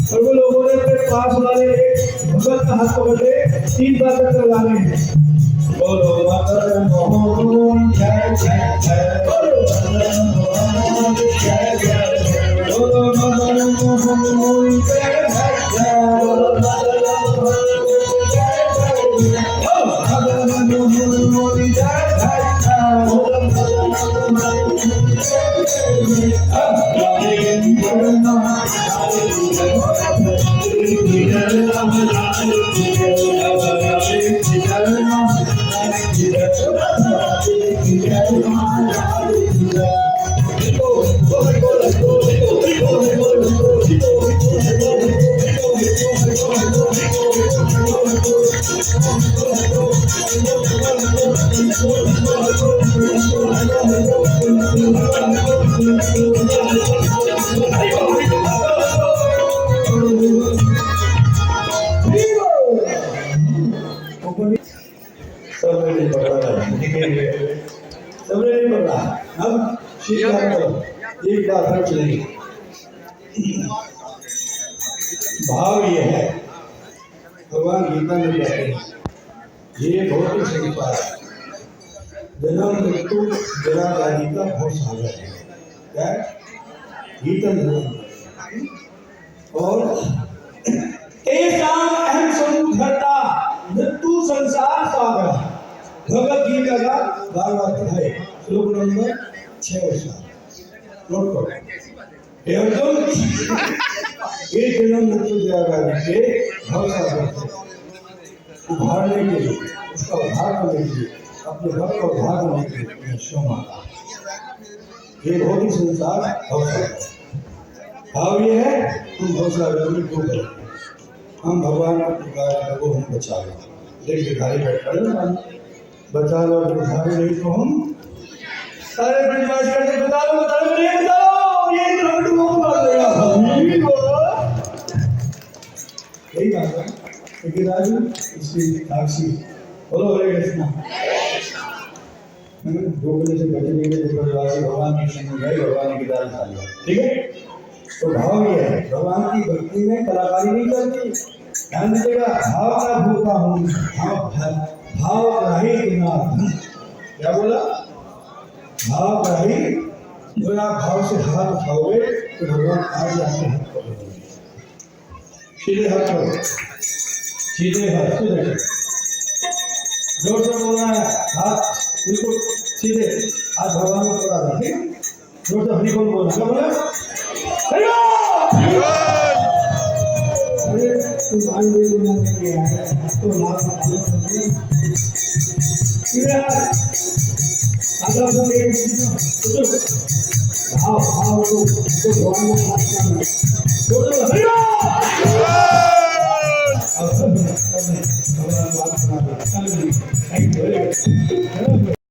सर्व लोगों ने अपने पास वाले भगत का हाथ पकड़ के 3 बार तक लगाने हैं। बोलो मदन मोहन जय जय जय, बोलो मदन मोहन जय जय जय, बोलो मदन मोहन जय जय जय, बोलो मदन मोहन जय जय जय, मदन मोहन जय जय जय, बोलो मदन मोहन जय जय एक बार खर्च नहीं। भाव ये है, भगवान गीता में कहते हैं ये भौतिक संसार जन्म मृत्यु जरा व्याधि का बहुत सागर है। क्या है? गीता जन्म और तेषाम अहम समुद्धरता मृत्यु संसार सागर। भगवत गीता का 12वां अध्याय श्लोक नंबर 6 और 7 नोट करो। हे अर्जुन, ये जन्म मृत्यु जरा व्याधि के भव सागर से उभारने के लिए, उसका उद्धार करने के लिए, अपने भक्त को उद्धार करने के लिए क्षमा ये भौतिक संसार भवसागर। भाव ये है तुम भवसागर में क्यों करो, हम भगवान को पुकार वो हम बचा लो। देख भिखारी बैठ कर बचा लो, भिखारी नहीं तो हम सारे ब्रजवास करके बता लो, बता लो, नहीं बता लो, ये तो को मार देगा। यही बात है लेकिन राजू इसकी साक्षी बोलो हरे कृष्णा। 2 बजे से बचने के लिए ब्रजवासी भगवान के संग गए, भगवान की दाल खा लिया। ठीक है, तो भाव ये है भगवान की भक्ति में कलाकारी नहीं चलती। ध्यान दीजिएगा, भाव का भूखा हूँ, भाव ग्राही गुना। क्या बोला? भाव ग्राही गुना। भाव से हाथ उठाओगे तो भगवान आज आपके हाथ पकड़ेंगे। सीधे हाथ करो, सीधे हाथ, सीधे जोर से बोलना है, हाथ बिल्कुल सीधे, हाथ भगवान को पकड़ा था। ठीक, जोर से हरि बोल बोलना। क्या बोला? अरे तुम भाई बोलना नहीं आया तो लाभ अगर तुम एक भाव भाव तो भगवान को हाथ करना बोलो हरि भगवान बात बना दो।